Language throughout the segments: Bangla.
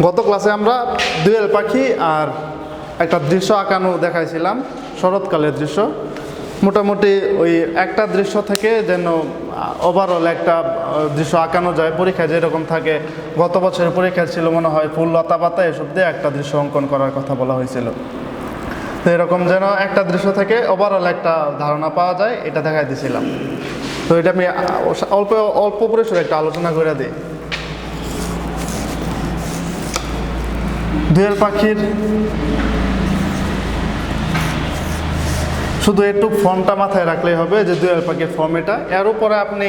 গত ক্লাসে আমরা দোয়েল পাখি আর একটা দৃশ্য আঁকানো দেখাইছিলাম, শরৎকালের দৃশ্য। মোটামুটি ওই একটা দৃশ্য থেকে যেন ওভারঅল একটা দৃশ্য আঁকানো যায়, পরীক্ষায় যেরকম থাকে। গত বছরের পরীক্ষা ছিল মনে হয় ফুল লতা পাতা এসব দিয়ে একটা দৃশ্য অঙ্কন করার কথা বলা হয়েছিল। তো এরকম যেন একটা দৃশ্য থেকে ওভারঅল একটা ধারণা পাওয়া যায়, এটা দেখাই দিয়েছিলাম। তো এটা আমি অল্প অল্প পরিসরে একটা আলোচনা করে দিই। দোয়েল পাখির শুধু একটু ফর্মটা মাথায় রাখলেই হবে যে দোয়েল পাখির ফর্ম এটা। এর উপরে আপনি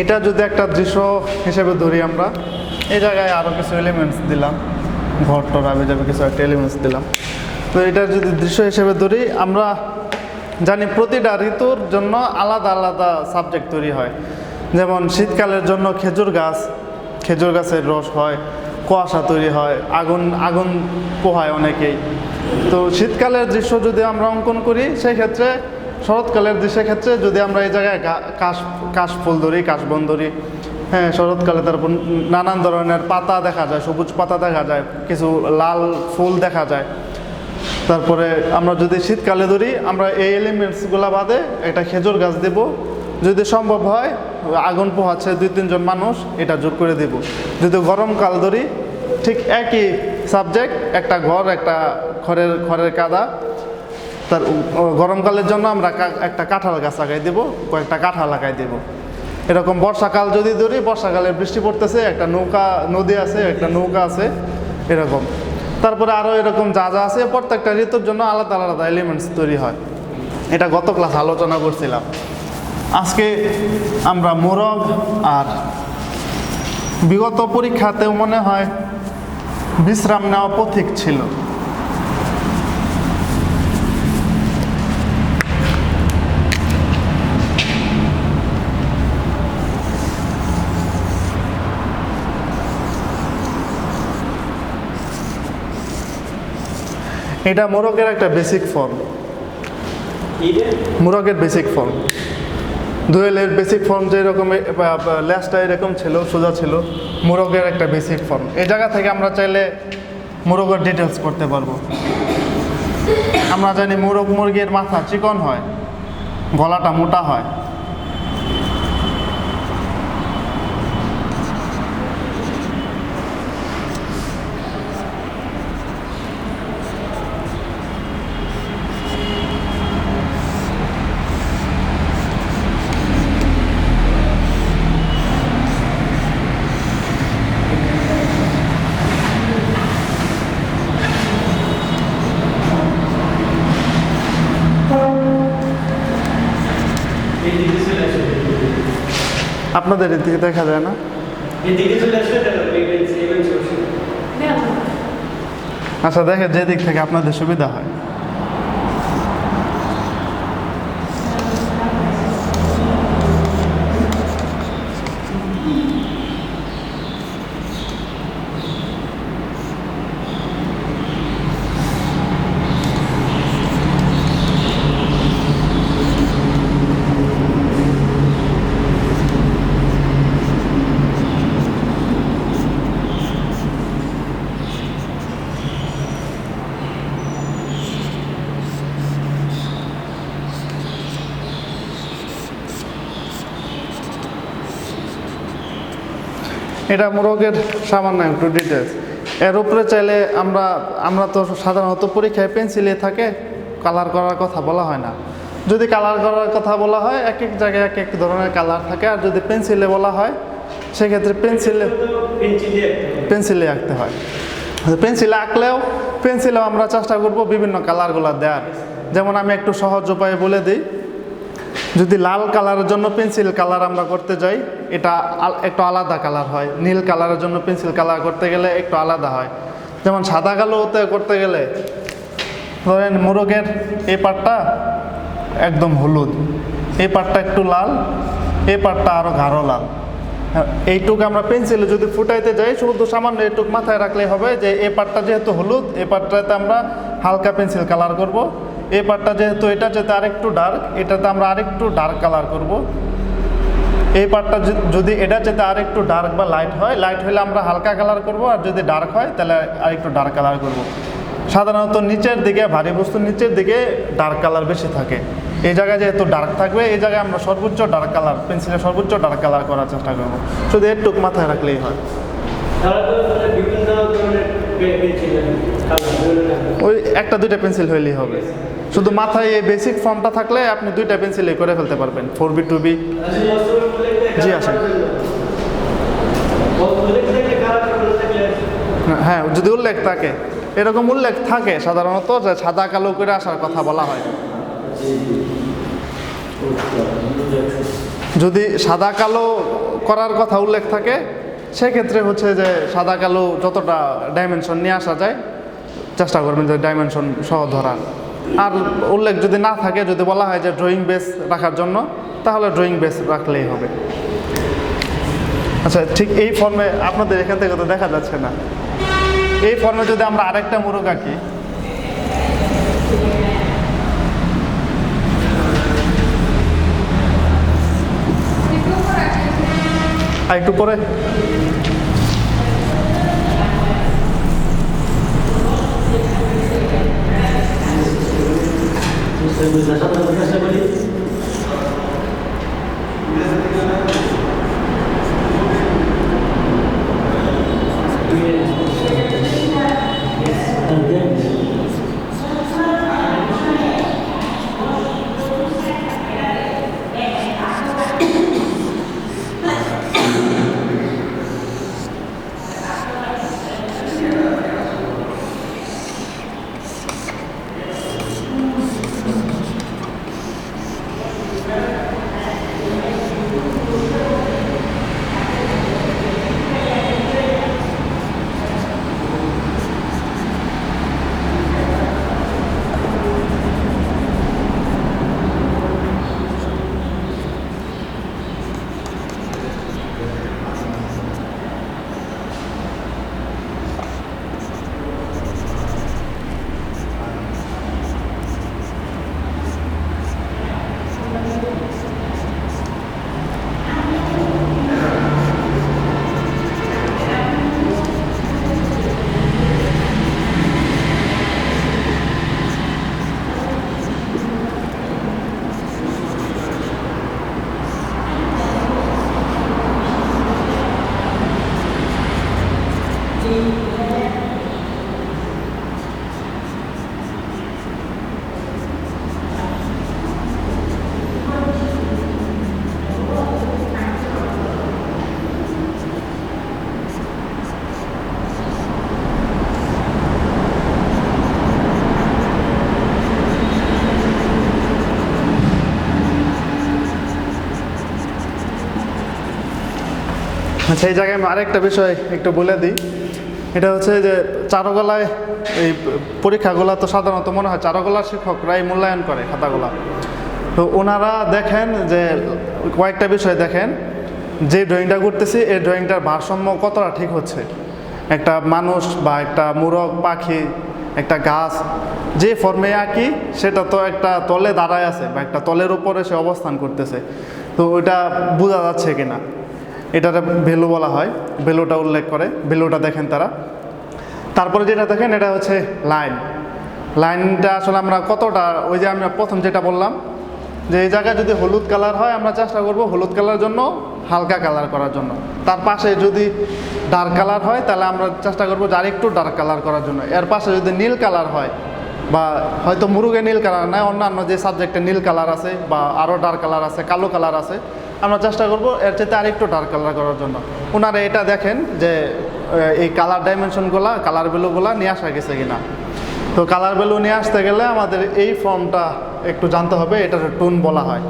এটা যদি একটা দৃশ্য হিসেবে ধরি আমরা, এই জায়গায় আরও কিছু এলিমেন্টস দিলাম, ঘর টর আবে যাবে কিছু একটা এলিমেন্টস দিলাম। তো এটা যদি দৃশ্য হিসেবে ধরি, আমরা জানি প্রতিটা ঋতুর জন্য আলাদা আলাদা সাবজেক্ট তৈরি হয়। যেমন শীতকালের জন্য খেজুর গাছের রস হয়, কুয়াশা তৈরি হয়, আগুন পোহায় অনেকেই। তো শীতকালের দৃশ্য যদি আমরা অঙ্কন করি, সেই ক্ষেত্রে শরৎকালের দৃশ্যের ক্ষেত্রে যদি আমরা এই জায়গায় কাশফুল ধরি, কাশবন ধরি, হ্যাঁ শরৎকালে তারপর নানান ধরনের পাতা দেখা যায়, সবুজ পাতা দেখা যায়, কিছু লাল ফুল দেখা যায়। তারপরে আমরা যদি শীতকালে ধরি, আমরা এই এলিমেন্টসগুলো বাদে একটা খেজুর গাছ দেব, যদি সম্ভব হয় আগুন পোহাচ্ছে 2-3 জন মানুষ, এটা যোগ করে দেব। যদি গরমকাল ধরি, ঠিক একই সাবজেক্ট, একটা ঘর, একটা খড়ের কাদা। তার গরমকালের জন্য আমরা একটা কাঁঠাল গাছ লাগাই দেবো, কয়েকটা কাঁঠাল লাগাই দেবো। এরকম বর্ষাকাল যদি ধরি, বর্ষাকালে বৃষ্টি পড়তেছে, একটা নদী আছে, একটা নৌকা আছে, এরকম। তারপরে আরও এরকম যা আছে, প্রত্যেকটা ঋতুর জন্য আলাদা আলাদা এলিমেন্টস তৈরি হয়। এটা গত ক্লাস আলোচনা করছিলাম। আজকে আমরা মোরগ, আর বিগত পরীক্ষাতেও মনে হয় বিশ্রাম নেওয়া পথিক ছিল। এটা মোরগের একটা বেসিক ফর্ম, মোরগের বেসিক ফর্ম। দোয়েলের বেসিক ফর্ম যেরকম, ল্যাসটা এরকম ছিল, সোজা ছিল, মোরগের একটা বেসিক ফর্ম। এই জায়গা থেকে আমরা চাইলে মোরগের ডিটেলস করতে পারবো। আমরা জানি মুরগির মাথা চিকন হয়, গলাটা মোটা হয়। আপনাদের এদিকে দেখা যায় না? আচ্ছা দেখে যে দিক থেকে আপনাদের সুবিধা হয়। এটা মোরগের সামান্য একটু ডিটেলস। এর উপরে চাইলে আমরা তো সাধারণত পরীক্ষায় পেন্সিলে থাকে, কালার করার কথা বলা হয় না। যদি কালার করার কথা বলা হয় এক এক জায়গায় এক এক ধরনের কালার থাকে, আর যদি পেন্সিলে বলা হয় সেক্ষেত্রে পেন্সিলে আঁকতে হয়। পেন্সিলেও আমরা চেষ্টা করব বিভিন্ন কালারগুলো দেওয়ার। যেমন আমি একটু সহজ উপায়ে বলে দিই, যদি লাল কালারের জন্য পেন্সিল কালার আমরা করতে যাই, এটা একটু আলাদা কালার হয়। নীল কালারের জন্য পেন্সিল কালার করতে গেলে একটু আলাদা হয়। যেমন সাদা কালোতে করতে গেলে ধরেন মোরগের এই পাটটা একদম হলুদ, এই পাটটা একটু লাল, এই পাটটা আরও গাঢ় লাল। এইটুকু আমরা পেন্সিলে যদি ফুটাইতে যাই, শুধু সামান্য এইটুকু মাথায় রাখলেই হবে যে এই পাটটা যেহেতু হলুদ, এই পাটটাতে আমরা হালকা পেন্সিল কালার করব। এই পাটটা যেহেতু এটা যেতে আরেকটু ডার্ক, এটাতে আমরা আরেকটু ডার্ক কালার করব। এই পাটটা যদি এটা যেতে আরেকটু ডার্ক বা লাইট হয়, লাইট হলে আমরা হালকা কালার করব, আর যদি ডার্ক হয় তাহলে আরেকটু ডার্ক কালার করব। সাধারণত নিচের দিকে, ভারী বস্তুর নিচের দিকে ডার্ক কালার বেশি থাকে। এই জায়গায় যেহেতু ডার্ক থাকবে, এই জায়গায় আমরা সর্বোচ্চ ডার্ক কালার, পেন্সিলের সর্বোচ্চ ডার্ক কালার করার চেষ্টা করব। শুধু একটু মাথায় রাখলেই হয়। ওই একটা দুইটা পেন্সিল হইলেই হবে। শুধু মাথায় এই বেসিক ফর্মটা থাকলে আপনি দুইটা পেন্সিলে করে ফেলতে পারবেন, 4B 2B। জি আসেন। হ্যাঁ, যদি উল্লেখ থাকে, এরকম উল্লেখ থাকে সাধারণত যে সাদা কালো করে আসার কথা বলা হয়। যদি সাদা কালো করার কথা উল্লেখ থাকে, সেক্ষেত্রে হচ্ছে যে সাদা কালো যতটা ডাইমেনশন নিয়ে আসা যায় চেষ্টা করবেন যে ডাইমেনশন সহ ধরার। আর উল্লেখ যদি না থাকে, যদি বলা হয় যে ড্রয়িং বেস রাখার জন্য, তাহলে ড্রয়িং বেস রাখলেই হবে। আচ্ছা, ঠিক এই ফর্মে আপনাদের এখান থেকে তো দেখা যাচ্ছে না, এই ফর্মে যদি আমরা আরেকটা মোরগ আঁকি, আর একটু পরে সেই জায়গায় আমি আরেকটা বিষয় একটু বলে দিই। এটা হচ্ছে যে চারুকলায় এই পরীক্ষাগুলো তো সাধারণত মনে হয় চারুকলার শিক্ষকরাই মূল্যায়ন করে খাতাগুলা। তো ওনারা দেখেন যে কয়েকটা বিষয় দেখেন, যে ড্রয়িংটা করতেছি এই ড্রয়িংটার ভারসাম্য কতটা ঠিক হচ্ছে। একটা মানুষ বা একটা মোরগ, পাখি, একটা গাছ যে ফর্মে আঁকি সেটা তো একটা তলে দাঁড়ায় আছে বা একটা তলের উপরে সে অবস্থান করতেছে, তো ওইটা বোঝা যাচ্ছে কিনা, এটার ভ্যালু বলা হয়। ভ্যালুটা উল্লেখ করে, ভ্যালুটা দেখেন তারা। তারপরে যেটা দেখেন এটা হচ্ছে লাইনটা আসলে আমরা কতটা, ওই যে আমরা প্রথম যেটা বললাম যে এই জায়গায় যদি হলুদ কালার হয় আমরা চেষ্টা করব হলুদ কালারের জন্য হালকা কালার করার জন্য। তার পাশে যদি ডার্ক কালার হয় তাহলে আমরা চেষ্টা করবো যে আরেকটু ডার্ক কালার করার জন্য। এর পাশে যদি নীল কালার হয় বা হয়তো মুরুগে নীল কালার নয়, অন্যান্য যে সাবজেক্টে নীল কালার আছে বা আরও ডার্ক কালার আছে, কালো কালার আছে, আমরা চেষ্টা করব এর চাইতে আরেকটু ডার্ক কালার করার জন্য। ওনারা এটা দেখেন যে এই কালার ডাইমেনশনগুলো, কালার ভ্যালুগুলো নিয়ে আসা গেছে কিনা। তো কালার ভ্যালু নিয়ে আসতে গেলে আমাদের এই ফর্মটা একটু জানতে হবে, এটার টোন বলা হয়।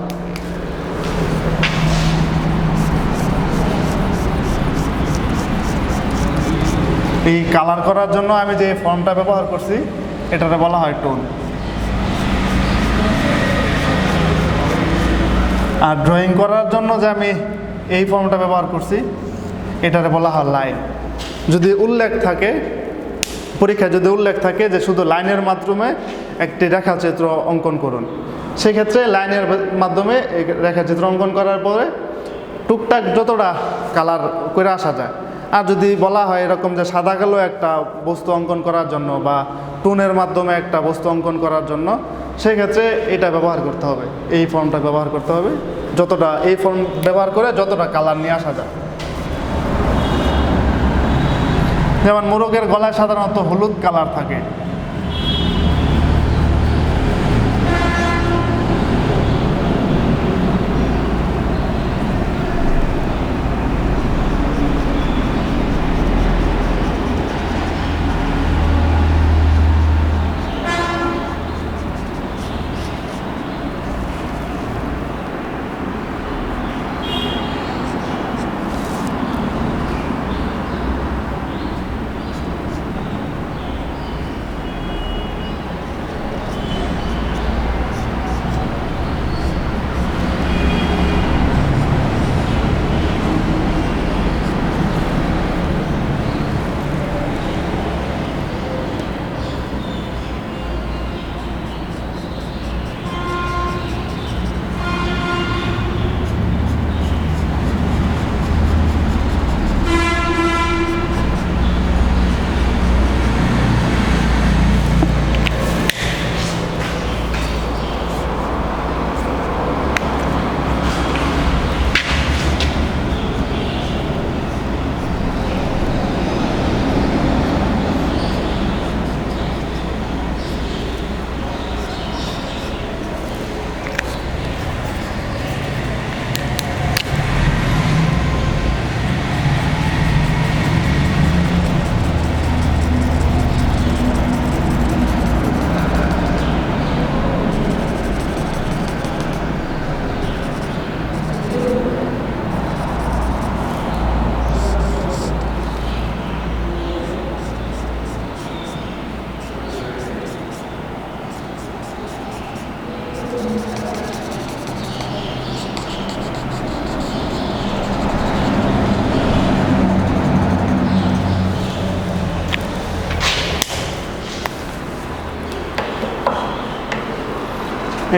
এই কালার করার জন্য আমি যে ফর্মটা ব্যবহার করছি এটাতে বলা হয় টোন। আর ড্রয়িং করার জন্য যে আমি এই ফর্মটা ব্যবহার করছি এটাতে বলা হয় লাইন। যদি উল্লেখ থাকে, পরীক্ষায় যদি উল্লেখ থাকে যে শুধু লাইনের মাধ্যমে একটি রেখাচিত্র অঙ্কন করুন, সেক্ষেত্রে লাইনের মাধ্যমে রেখাচিত্র অঙ্কন করার পরে টুকটাক যতটা কালার করে আসা যায়। আর যদি বলা হয় এরকম যে সাদা কালো একটা বস্তু অঙ্কন করার জন্য বা টোনের মাধ্যমে একটা বস্তু অঙ্কন করার জন্য, সেক্ষেত্রে এটা ব্যবহার করতে হবে, এই ফর্মটা ব্যবহার করতে হবে। যতটা এই ফর্ম ব্যবহার করে যতটা কালার নিয়ে আসা যায়। যেমন মোরগের গলায় সাধারণত হলুদ কালার থাকে।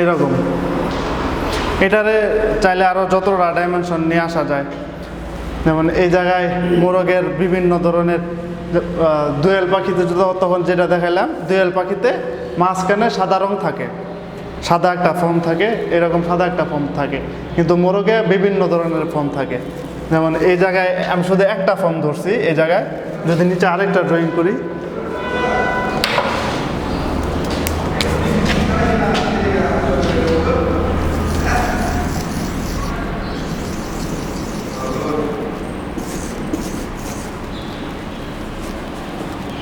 এরকম এটারে চাইলে আরও যতটা ডাইমেনশন নিয়ে আসা যায়। যেমন এই জায়গায় মোরগের বিভিন্ন ধরনের দোয়েল পাখিতে তখন যেটা দেখালাম, দোয়েল পাখিতে মাঝখানে সাদা রং থাকে, সাদা একটা ফর্ম থাকে, এরকম সাদা একটা ফর্ম থাকে। কিন্তু মোরগে বিভিন্ন ধরনের ফর্ম থাকে। যেমন এই জায়গায় আমি শুধু একটা ফর্ম ধরছি, এই জায়গায় যদি নিচে আরেকটা ড্রয়িং করি,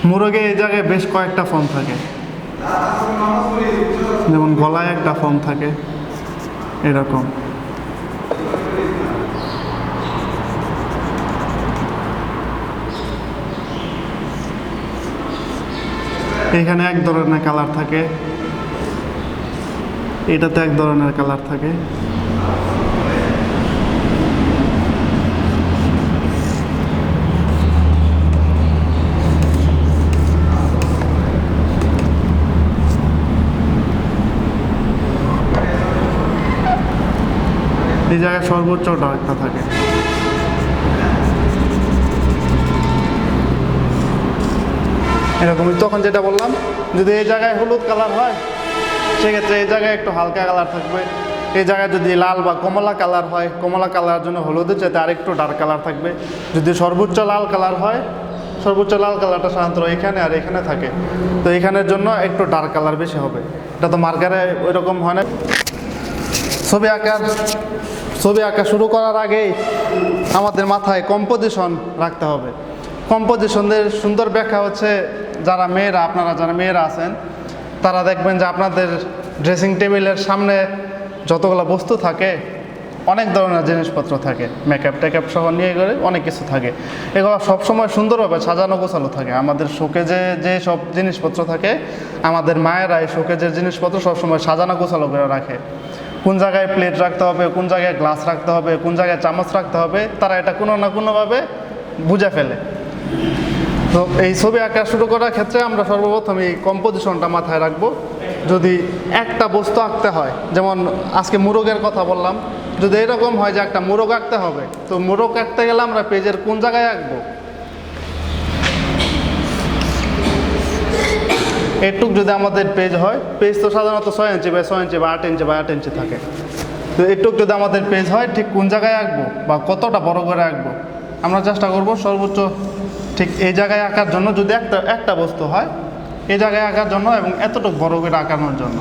মোরগে এই জায়গায় বেশ কয়েকটা ফর্ম থাকে। যেমন গলায় একটা ফর্ম থাকে এরকম। এখানে এক ধরনের কালার থাকে, এটাতে এক ধরনের কালার থাকে। এই জায়গায় সর্বোচ্চ ডার্কটা থাকে। এরকমই তখন যেটা বললাম, যদি এই জায়গায় হলুদ কালার হয় সেক্ষেত্রে এই জায়গায় একটু হালকা কালার থাকবে, এই জায়গায় যদি লাল বা কমলা কালার হয়, কমলা কালারের জন্য হলুদের চাইতে আরেকটু ডার্ক কালার থাকবে। যদি সর্বোচ্চ লাল কালার হয়, সর্বোচ্চ লাল কালারটা সাধারণত এখানে আর এখানে থাকে, তো এখানের জন্য একটু ডার্ক কালার বেশি হবে। এটা তো মার্কারে ওই রকম হয় না। ছবি আঁকা শুরু করার আগেই আমাদের মাথায় কম্পোজিশন রাখতে হবে। কম্পোজিশনের সুন্দর ব্যাখ্যা হচ্ছে, যারা মেয়েরা, আপনারা যারা মেয়েরা আছেন তারা দেখবেন যে আপনাদের ড্রেসিং টেবিলের সামনে যতগুলো বস্তু থাকে, অনেক ধরনের জিনিসপত্র থাকে, মেকআপ টেকআপ সহ নিয়ে গেলে অনেক কিছু থাকে। এগুলো সবসময় সুন্দরভাবে সাজানো গোছানো থাকে। আমাদের শোকেজে যে সব জিনিসপত্র থাকে, আমাদের মায়েরা এই শোকেজের জিনিসপত্র সবসময় সাজানো গোছানো করে রাখে। কোন জায়গায় প্লেট রাখতে হবে, কোন জায়গায় গ্লাস রাখতে হবে, কোন জায়গায় চামচ রাখতে হবে, তারা এটা কোনো না কোনোভাবে বুঝে ফেলে। তো এই ছবি আঁকা শুরু করার ক্ষেত্রে আমরা সর্বপ্রথম এই কম্পোজিশনটা মাথায় রাখবো। যদি একটা বস্তু আঁকতে হয়, যেমন আজকে মোরগের কথা বললাম, যদি এরকম হয় যে একটা মোরগ আঁকতে হবে, তো মোরগ আঁকতে গেলে আমরা পেজের কোন জায়গায় আঁকবো, এটুক যদি আমাদের পেজ হয়, পেজ তো সাধারণত 6 ইঞ্চি বা 6 ইঞ্চি বা 8 ইঞ্চি বা 8 ইঞ্চি থাকে, তো এটুক যদি আমাদের পেজ হয়, ঠিক কোন জায়গায় আঁকবো বা কতটা বড় করে আঁকবো, আমরা চেষ্টা করব সর্বোচ্চ ঠিক এই জায়গায় আঁকার জন্য। যদি একটা বস্তু হয়, এই জায়গায় আঁকার জন্য এবং এতটুকু বড় করে আঁকানোর জন্য।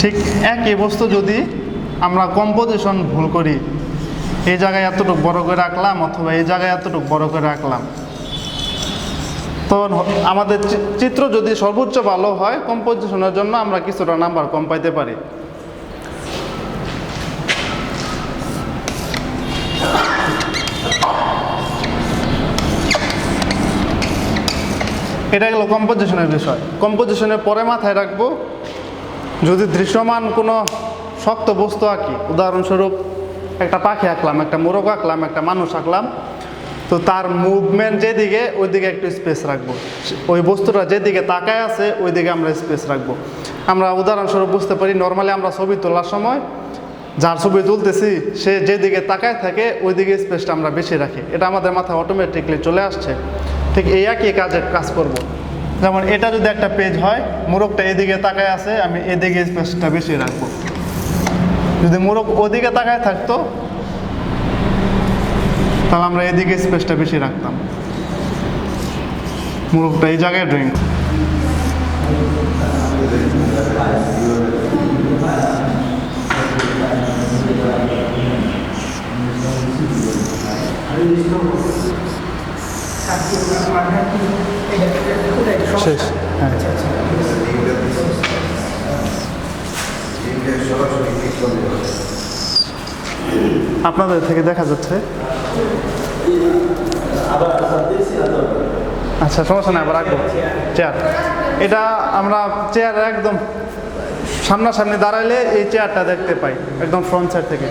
ঠিক একই বস্তু যদি আমরা কম্পোজিশন ভুল করি, এই জায়গায় এতটুকু বড় করে আঁকলাম অথবা এই জায়গায় এতটুকু বড় করে আঁকলাম, তো আমাদের চিত্র যদি সর্বোচ্চ ভালো হয়, কম্পোজিশনের জন্য আমরা কিছুটা নাম্বার কম পাইতে পারি। এটা গেল কম্পোজিশনের বিষয়। কম্পোজিশনের পরে মাথায় রাখবো, যদি দৃশ্যমান কোনো শক্ত বস্তু আঁকি, উদাহরণস্বরূপ একটা পাখি আঁকলাম, একটা মোরগ আঁকলাম, একটা মানুষ আঁকলাম, তো তার মুভমেন্ট যেদিকে, ওই দিকে একটু স্পেস রাখবো। ওই বস্তুটা যেদিকে তাকায় আছে, ওই দিকে আমরা স্পেস রাখবো। আমরা উদাহরণস্বরূপ বুঝতে পারি, নর্মালি আমরা ছবি তোলার সময় যার ছবি তুলতেছি সে যেদিকে তাকায় থাকে, ওই দিকে স্পেসটা আমরা বেশি রাখি। এটা আমাদের মাথায় অটোমেটিকলি চলে আসছে। ঠিক এই একই কাজ করব। যেমন এটা যদি একটা পেজ হয়, মোরগটা এদিকে তাকায় আছে, আমি এদিকে স্পেসটা বেশি রাখবো। যদি মোরগ ওদিকে তাকায় থাকতো, তাহলে আমরা এদিকে স্পেসটা বেশি রাখতাম। মোরগটা এই জায়গায় ড্রয়িং। শেষ। হ্যাঁ, আপনাদের থেকে দেখা যাচ্ছে। আচ্ছা, সমস্যা নেই, আবার রাখবো। চেয়ার, এটা আমরা চেয়ার একদম সামনাসামনি দাঁড়াইলে এই চেয়ারটা দেখতে পাই, একদম ফ্রন্ট সাইড থেকে।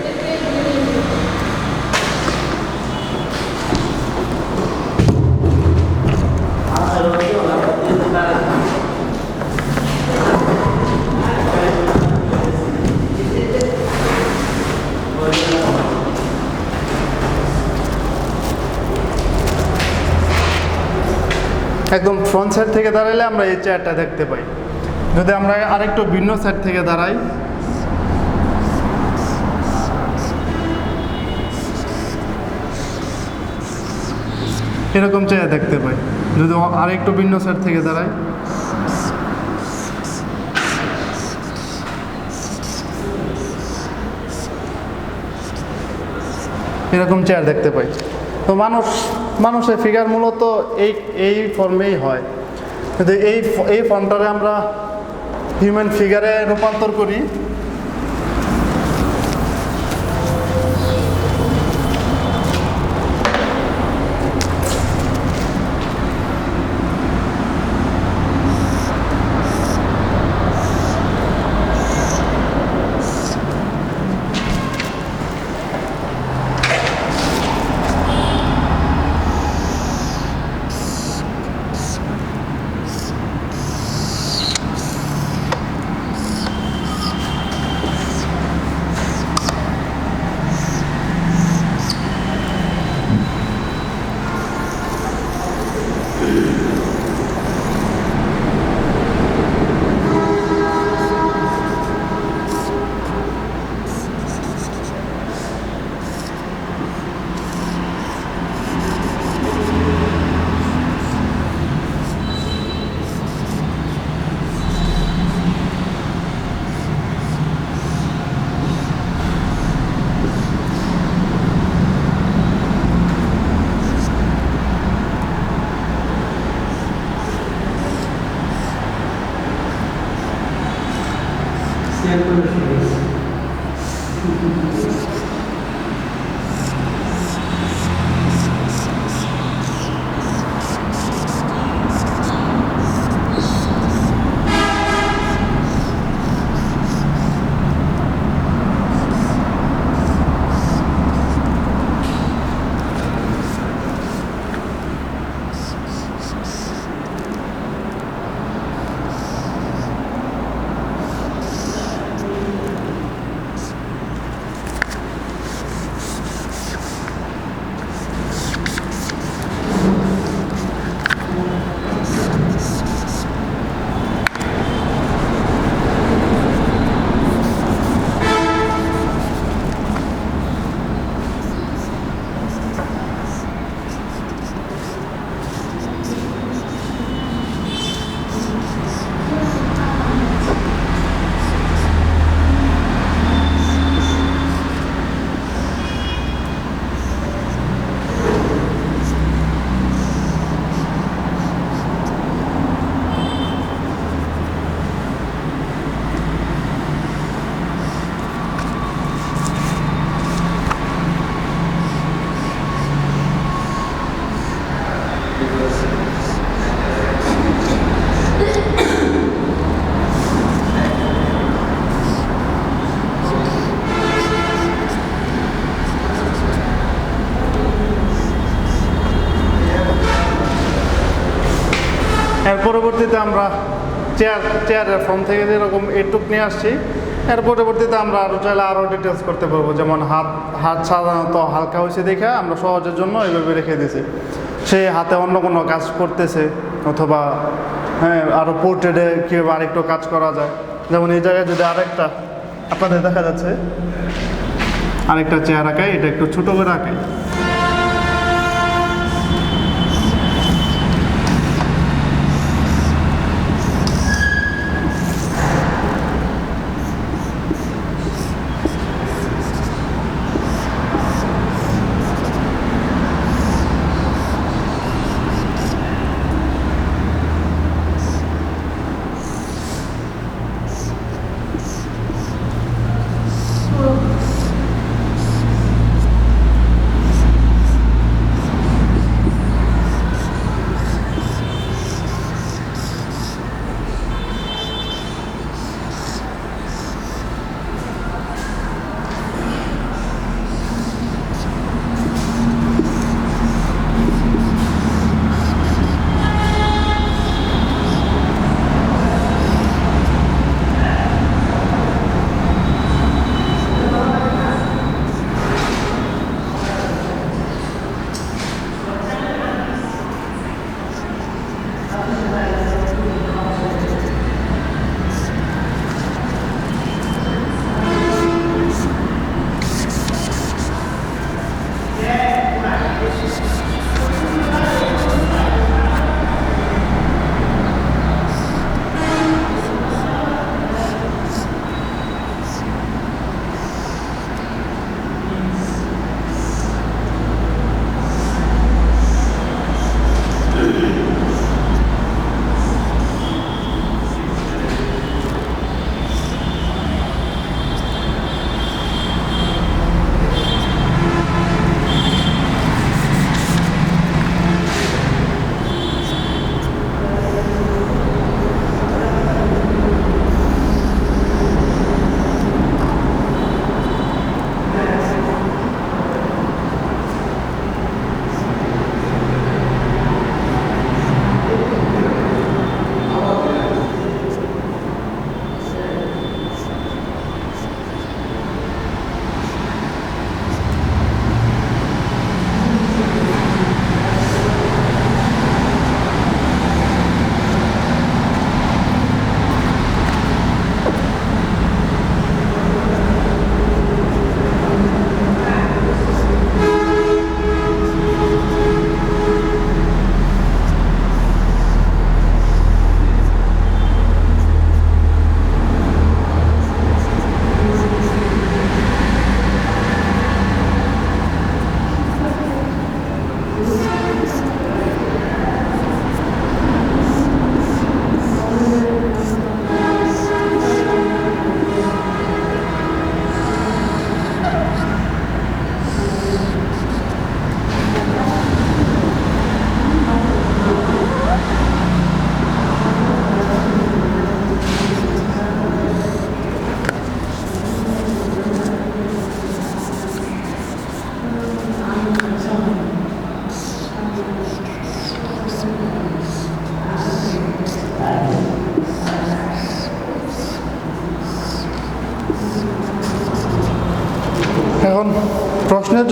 একদম ফ্রন্ট সাইড থেকে দাঁড়াইলে আমরা এই চেয়ারটা দেখতে পাই। যদি আমরা আরেকটু ভিন্ন সাইড থেকে দাঁড়াই, এরকম চেয়ার দেখতে পাই। যদি আরেকটু ভিন্ন সাইড থেকে দাঁড়াই, এরকম চেয়ার দেখতে পাই। তো মানুষের ফিগার মূলত এই ফর্মেই হয়। কিন্তু এই ফর্মটারে আমরা হিউম্যান ফিগারে রূপান্তর করি। এর পরবর্তীতে আমরা চেয়ারের ফর্ম থেকে যেরকম এইটুক নিয়ে আসছি, এর পরবর্তীতে আমরা আরও চাইলে আরও ডিটেলস করতে পারবো। যেমন হাত সাধারণত হালকা হয়েছে দেখে আমরা সহজের জন্য এইভাবে রেখে দিয়েছি। সে হাতে অন্য কোনো কাজ করতেছে অথবা হ্যাঁ আরও পোর্ট্রেটে কীভাবে আরেকটু কাজ করা যায়। যেমন এই জায়গায় যদি আরেকটা আপনাদের দেখা যাচ্ছে আরেকটা চেয়ার আঁকাই, এটা একটু ছোটো করে আঁকাই।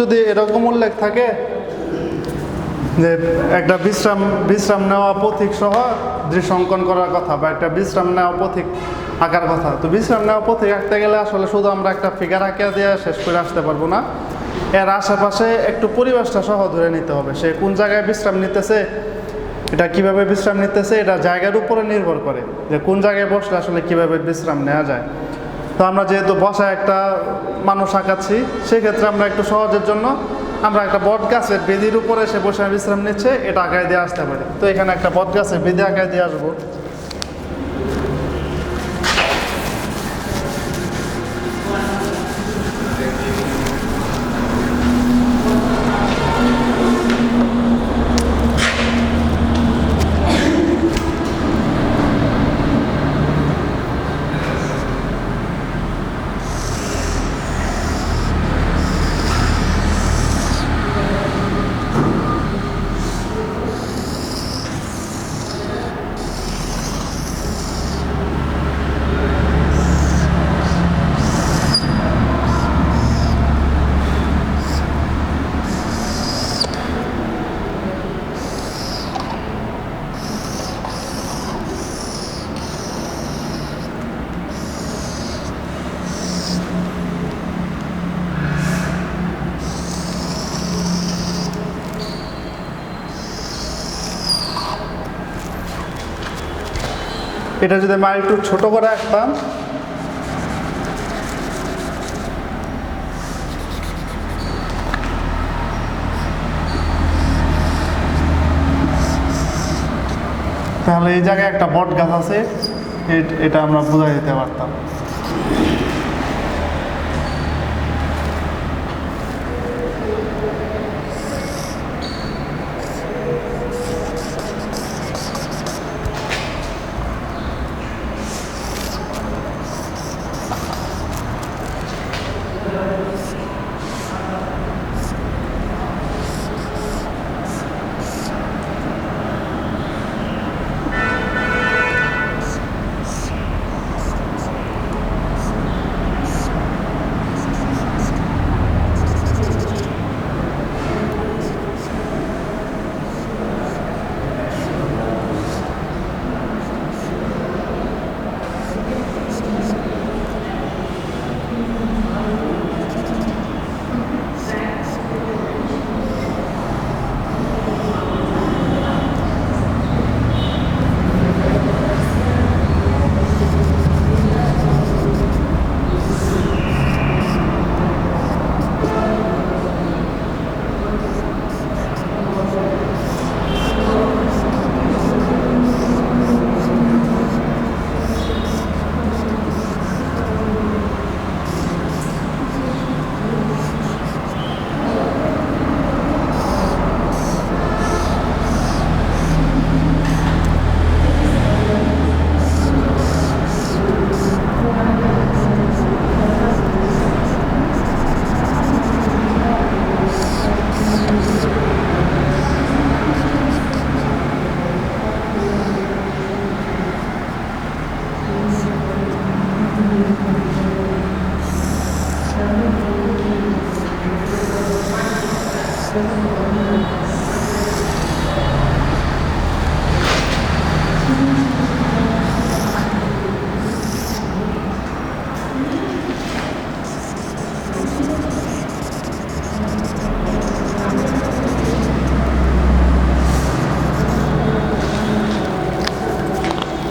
যদি এরকম উল্লেখ থাকে যে একটা বিশ্রাম নেওয়া পথিক সহ দৃশ্য অঙ্কন করার কথা বা একটা বিশ্রাম নেওয়া পথিক আঁকার কথা, তো বিশ্রাম নেওয়া পথিক আঁকতে গেলে আসলে শুধু আমরা একটা ফিগার আঁকা দিয়ে শেষ করে আসতে পারবো না। এর আশেপাশে একটু পরিবেশটা সহ ধরে নিতে হবে। সে কোন জায়গায় বিশ্রাম নিতেছে, এটা কিভাবে বিশ্রাম নিতেছে, এটা জায়গার উপরে নির্ভর করে যে কোন জায়গায় বসলে আসলে কিভাবে বিশ্রাম নেওয়া যায়। তো আমরা যেহেতু বসা একটা মানুষ আঁকাচ্ছি, সেক্ষেত্রে আমরা একটু সহজের জন্য আমরা একটা বট গাছের বেদির উপরে সে বসে বিশ্রাম নিচ্ছে এটা আঁকায় দিয়ে আসতে পারি। তো এখানে একটা বট গাছের বেদি আঁকায় দিয়ে আসবো। এটা যদি আমি একটু ছোট করে আঁকতাম, তাহলে এই জায়গায় একটা বট গাছ আছে, এটা আমরা বোঝাই দিতে পারতাম।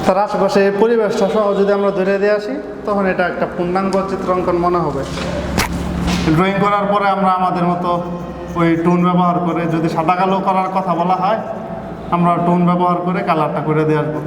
তার আশেপাশে এই পরিবেশটা সহ যদি আমরা ধরে দিয়ে আসি, তখন এটা একটা পূর্ণাঙ্গ চিত্রাঙ্কন মনে হবে। ড্রয়িং করার পরে আমরা আমাদের মতো ওই টোন ব্যবহার করে, যদি সাদা কালো করার কথা বলা হয়, আমরা টোন ব্যবহার করে কালারটা করে দিয়ে আসবো।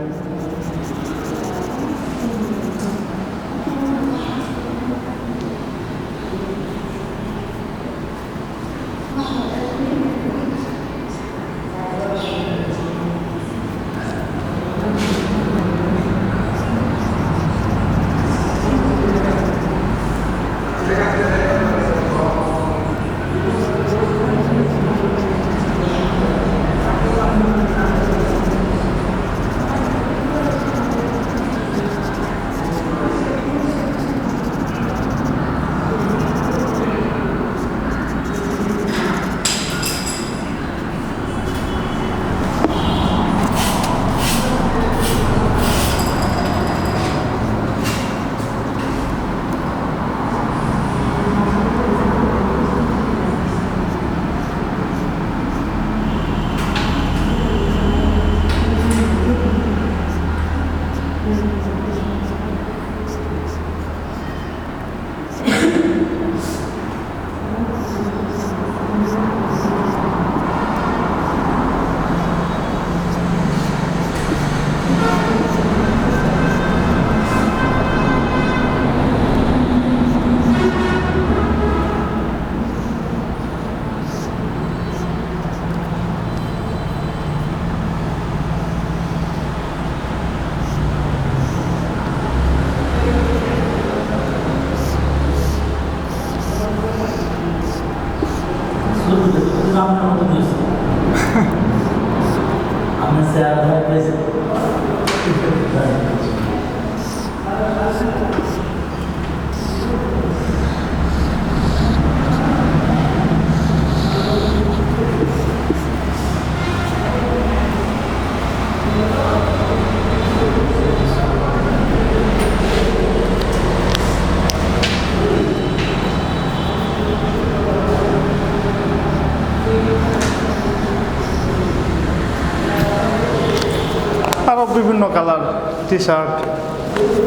কালার টি শার্ট,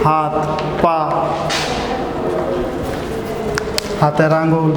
হাত, পা, হাতের আঙ্গুল,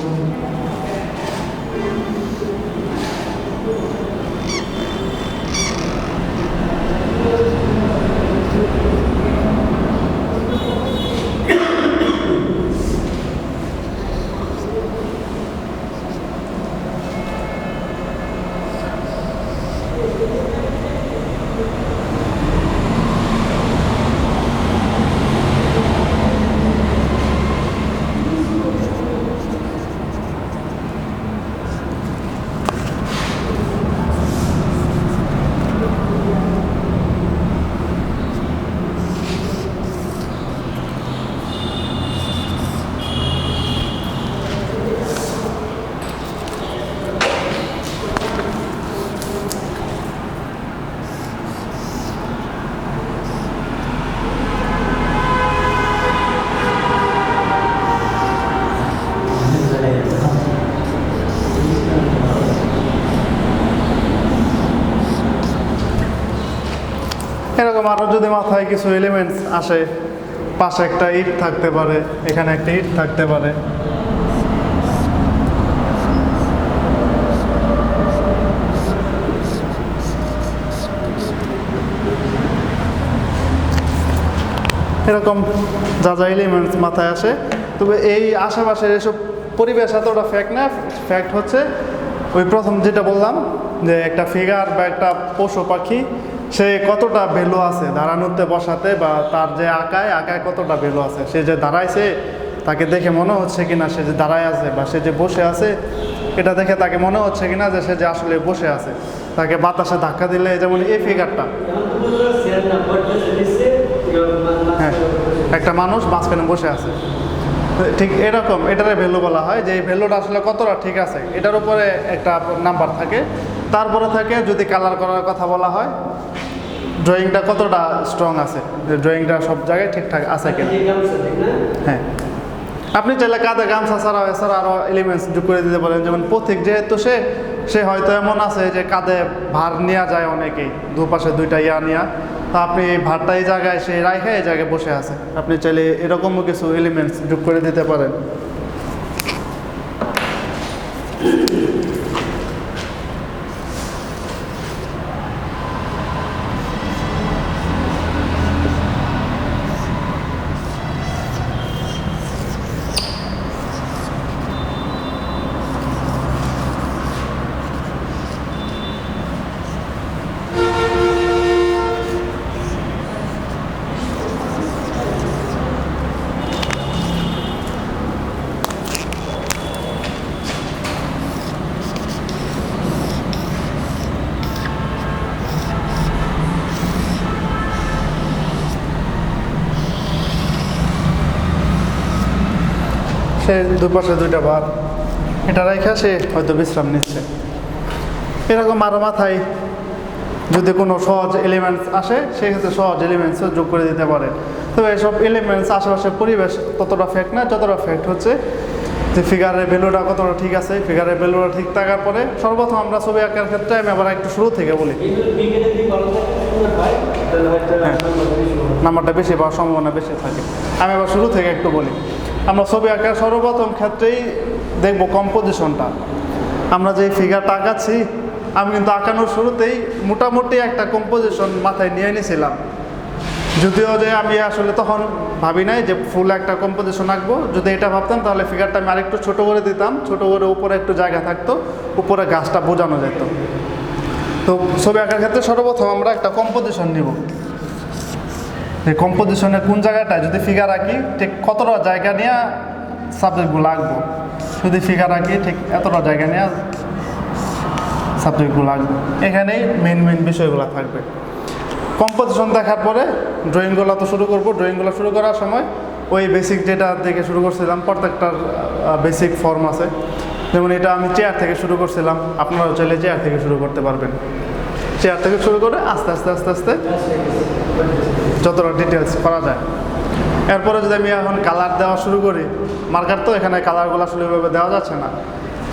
এরকম আরও যদি মাথায় কিছু এলিমেন্টস আসে, পাশে একটা ইট থাকতে পারে, এখানে একটা ইট থাকতে পারে, এরকম যা যা এলিমেন্টস মাথায় আসে। তবে এই আশেপাশের এসব পরিবেশ এতটা ফ্যাক্ট না, ফ্যাক্ট হচ্ছে ওই প্রথম যেটা বললাম যে একটা ফিগার বা একটা পশু পাখি সে কতটা ভ্যালু আছে দাঁড়ানোতে বসাতে, বা তার যে আঁকায় কতটা ভ্যালু আছে। সে যে দাঁড়াইছে তাকে দেখে মনে হচ্ছে কিনা সে যে দাঁড়ায় আছে, বা সে যে বসে আছে এটা দেখে তাকে মনে হচ্ছে কিনা যে সে যে আসলে বসে আছে। তাকে বাতাসে ধাক্কা দিলে, যেমন এই ফিগারটা, হ্যাঁ একটা মানুষ মাঝখানে বসে আছে, ঠিক এরকম এটারে ভ্যালু বলা হয়, যে এই ভ্যালুটা আসলে কতটা ঠিক আছে এটার উপরে একটা নাম্বার থাকে। তারপরে থাকে যদি কালার করার কথা বলা হয়, ড্রয়িংটা কতটা স্ট্রং আছে, যে ড্রয়িংটা সব জায়গায় ঠিকঠাক আছে কিনা। হ্যাঁ, আপনি চাইলে কাঁধে গামছা ছাড়াও এছাড়া আরও এলিমেন্টস যোগ করে দিতে পারেন। যেমন পথিক যেহেতু সে হয়তো এমন আছে যে কাঁধে ভার নেওয়া যায় অনেকেই, দুপাশে দুইটা ইয়া নেওয়া, তো আপনি এই ভারটা এই জায়গায় সে রাখে এই জায়গায় বসে আছে, আপনি চাইলে এরকমও কিছু এলিমেন্টস যোগ করে দিতে পারেন। সে দুপাশে দুইটা ভার এটা রেখে সে হয়তো বিশ্রাম নিচ্ছে। এরকম আরও মাথায় যদি কোনো সহজ এলিমেন্টস আসে সেক্ষেত্রে সহজ এলিমেন্টসও যোগ করে দিতে পারে। তবে এসব এলিমেন্টস আশেপাশের পরিবেশ ততটা ফ্যাক্ট না, যতটা ফ্যাক্ট হচ্ছে যে ফিগারের ভ্যালুটা কতটা ঠিক আছে। ফিগারের ভ্যালুটা ঠিক থাকার পরে সর্বপ্রথম আমরা ছবি আঁকার ক্ষেত্রে আমি আবার একটু শুরু থেকে বলি, নাম্বারটা বেশি পাওয়ার সম্ভাবনা বেশি থাকে। আমি আবার শুরু থেকে একটু বলি। আমরা ছবি আঁকার সর্বপ্রথম ক্ষেত্রেই দেখব কম্পোজিশনটা। আমরা যে ফিগারটা আঁকাচ্ছি আমি কিন্তু আঁকানোর শুরুতেই মোটামুটি একটা কম্পোজিশন মাথায় নিয়ে নিয়েছিলাম, যদিও যে আমি আসলে তখন ভাবি নাই যে ফুল একটা কম্পোজিশন আঁকবো। যদি এটা ভাবতাম তাহলে ফিগারটা আমি আরেকটু ছোট করে দিতাম, ছোট করে উপরে একটু জায়গা থাকতো, উপরে গাছটা বোঝানো যেত। তো ছবি আঁকার ক্ষেত্রে সর্বপ্রথম আমরা একটা কম্পোজিশন নিব, এই কম্পোজিশনের কোন জায়গাটায় যদি ফিগার আঁকি ঠিক কতটা জায়গা নিয়ে সাবজেক্টগুলো আঁকবো। যদি ফিগার আঁকি ঠিক এতটা জায়গা নিয়ে সাবজেক্টগুলো আঁকবো, এখানেই মেন বিষয়গুলো থাকবে। কম্পোজিশন দেখার পরে ড্রয়িংগুলো তো শুরু করবো। ড্রয়িংগুলো শুরু করার সময় ওই বেসিক যেটা থেকে শুরু করছিলাম, প্রত্যেকটার বেসিক ফর্ম আছে। যেমন এটা আমি চেয়ার থেকে শুরু করছিলাম, আপনারাও চাইলে চেয়ার থেকে শুরু করতে পারবেন। চেয়ার থেকে শুরু করে আস্তে আস্তে আস্তে আস্তে যতটা ডিটেলস করা যায়। এরপরে যদি আমি এখন কালার দেওয়া শুরু করি, মার্কার তো এখানে কালারগুলো আসলে ওইভাবে দেওয়া যাচ্ছে না।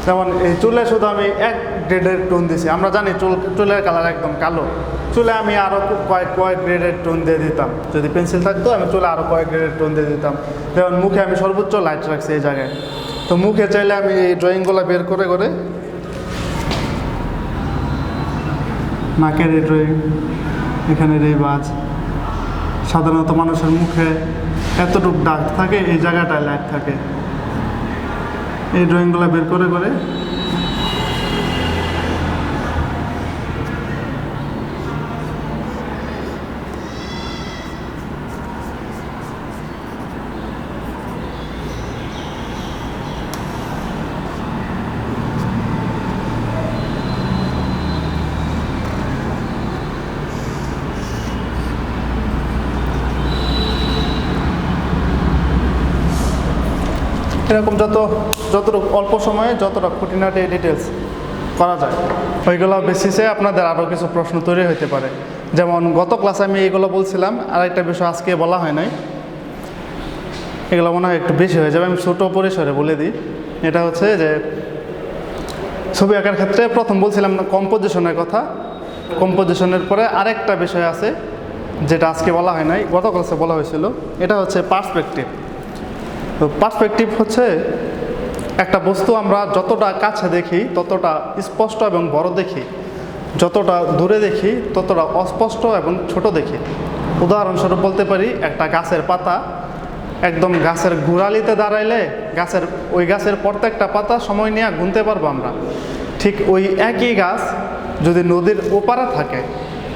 যেমন এই চুলে শুধু আমি এক গ্রেডের টোন দিছি। আমরা জানি চুলের কালার একদম কালো, চুলে আমি আরও কয়েক গ্রেডের টোন দিয়ে দিতাম। যদি পেন্সিল থাকতো আমি চুলে আরও কয়েক গ্রেডের টোন দিয়ে দিতাম। যেমন মুখে আমি সর্বোচ্চ লাইট রাখছি এই জায়গায়। তো মুখে চাইলে আমি এই ড্রয়িংগুলো বের করে করে নাকের এই ড্রয়িং, এখানের এই বাজ, সাধারণত মানুষের মুখে এতটুকু দাগ থাকে, এই জায়গাটায় লাইট থাকে, এই ড্রয়িংগুলো বের করে করে এরকম যতটুকু অল্প সময়ে যতটা খুঁটিনাটি ডিটেলস করা যায়, ওইগুলো বেসিসে আপনাদের আরও কিছু প্রশ্ন তৈরি হতে পারে। যেমন গত ক্লাসে আমি এইগুলো বলছিলাম, আর একটা বিষয় আজকে বলা হয় নাই, এগুলো মনে হয় একটু বেশি হয়ে যাবে, আমি ছোটো পরিসরে বলে দিই। এটা হচ্ছে যে ছবি আঁকার ক্ষেত্রে প্রথম বলছিলাম না কম্পোজিশনের কথা, কম্পোজিশনের পরে আরেকটা বিষয় আছে যেটা আজকে বলা হয় নাই, গত ক্লাসে বলা হয়েছিল। এটা হচ্ছে পার্সপেক্টিভ। তো পার্সপেক্টিভ হচ্ছে একটা বস্তু আমরা যতটা কাছে দেখি ততটা স্পষ্ট এবং বড় দেখি, যতটা দূরে দেখি ততটা অস্পষ্ট এবং ছোট দেখি। উদাহরণস্বরূপ বলতে পারি, একটা গাছের পাতা একদম গাছের গোড়ালিতে দাঁড়াইলে ওই গাছের প্রত্যেকটা পাতা সময় নিয়ে গুনতে পারবো আমরা। ঠিক ওই একই গাছ যদি নদীর ওপারে থাকে,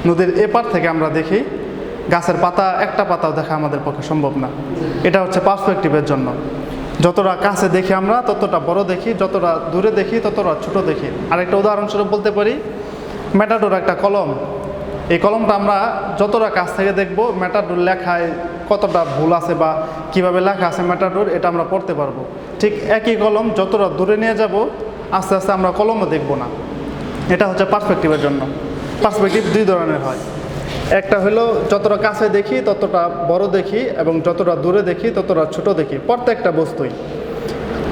নদীর এপার থেকে আমরা দেখি, গাছের পাতা একটা পাতাও দেখা আমাদের পক্ষে সম্ভব না। এটা হচ্ছে পার্সপেক্টিভের জন্য। যতটা কাছে দেখি আমরা ততটা বড় দেখি, যতটা দূরে দেখি ততটা ছোট দেখি। আরেকটা উদাহরণস্বরূপ বলতে পারি, ম্যাটাডোর একটা কলম, এই কলমটা আমরা যতটা কাছ থেকে দেখব ম্যাটাডোর লেখায় কতটা ভুল আছে বা কিভাবে লেখা আছে ম্যাটাডোর, এটা আমরা পড়তে পারবো। ঠিক একই কলম যতটা দূরে নিয়ে যাব আস্তে আস্তে আমরা কলমও দেখব না। এটা হচ্ছে পার্সপেক্টিভের জন্য। পার্সপেক্টিভ দুই ধরনের হয়, একটা হলো যতটা কাছে দেখি ততটা বড় দেখি এবং যতটা দূরে দেখি ততটা ছোট দেখি প্রত্যেকটা বস্তুই।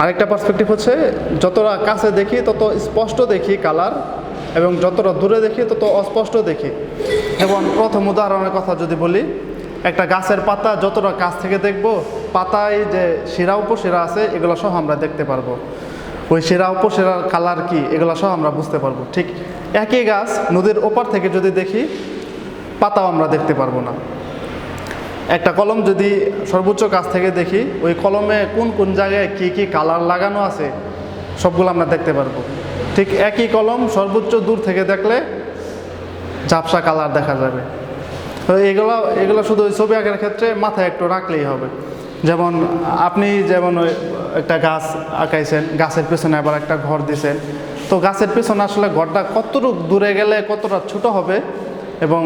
আরেকটা পার্সপেক্টিভ হচ্ছে যতটা কাছে দেখি তত স্পষ্ট দেখি কালার, এবং যতটা দূরে দেখি তত অস্পষ্ট দেখি। এবং প্রথম উদাহরণের কথা যদি বলি, একটা গাছের পাতা যতটা কাছ থেকে দেখব, পাতায় যে শিরা উপশিরা আছে এগুলো সহ আমরা দেখতে পারবো, ওই শিরা উপশিরার কালার কি এগুলো সহ আমরা বুঝতে পারবো। ঠিক একই গাছ নদীর ওপার থেকে যদি দেখি পাতাও আমরা দেখতে পারবো না। একটা কলম যদি সর্বোচ্চ কাছ থেকে দেখি, ওই কলমে কোন কোন জায়গায় কি কি কালার লাগানো আছে সবগুলো আমরা দেখতে পারবো। ঠিক একই কলম সর্বোচ্চ দূর থেকে দেখলে ঝাপসা কালার দেখা যাবে। তো এগুলো শুধু ওই ছবি আঁকার ক্ষেত্রে মাথায় একটু রাখলেই হবে। যেমন আপনি ওই একটা গাছ আঁকাইছেন, গাছের পেছনে আবার একটা ঘর দিয়েছেন, তো গাছের পেছনে আসলে ঘরটা কতটুকু দূরে গেলে কতটা ছোট হবে এবং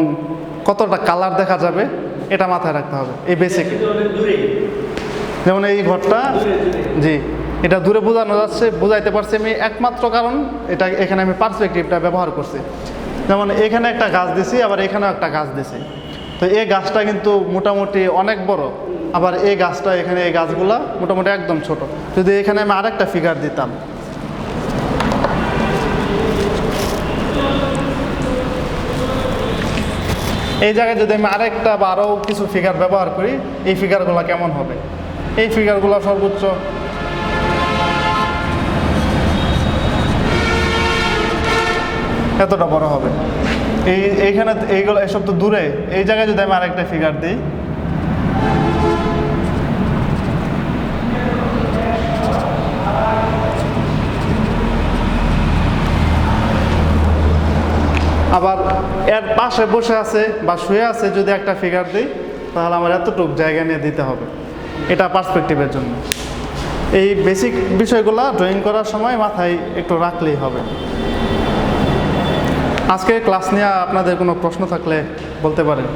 কতটা কালার দেখা যাবে এটা মাথায় রাখতে হবে। এই বেসিক, যেমন এই ঘরটা, জি এটা দূরে বোঝাইতে পারছি আমি একমাত্র কারণ এখানে আমি পার্সপেক্টিভটা ব্যবহার করছি। যেমন এখানে একটা গাছ দিছি, আবার এখানেও একটা গাছ দিছি, তো এই গাছটা কিন্তু মোটামুটি অনেক বড়, আবার এই গাছটা এখানে এই গাছগুলা মোটামুটি একদম ছোট। যদি এখানে আমি আরেকটা ফিগার দিতাম, এই জায়গায় যদি আমি আরেকটা বা আরও কিছু ফিগার ব্যবহার করি, এই ফিগারগুলো কেমন হবে? এই ফিগারগুলো সর্বোচ্চ এতটা বড় হবে। এইখানে এইগুলো এসব তো দূরে, এই জায়গায় যদি আমি আরেকটা ফিগার দিই, আবার এর পাশে বসে আছে বা শুয়ে আছে যদি একটা ফিগার দিই, তাহলে আমার এতটুকু জায়গা নিয়ে দিতে হবে। এটা পার্সপেক্টিভের জন্য। এই বেসিক বিষয়গুলো ড্রয়িং করার সময় মাথায় একটু রাখলেই হবে। আজকে ক্লাস নিয়ে আপনাদের কোনো প্রশ্ন থাকলে বলতে পারেন।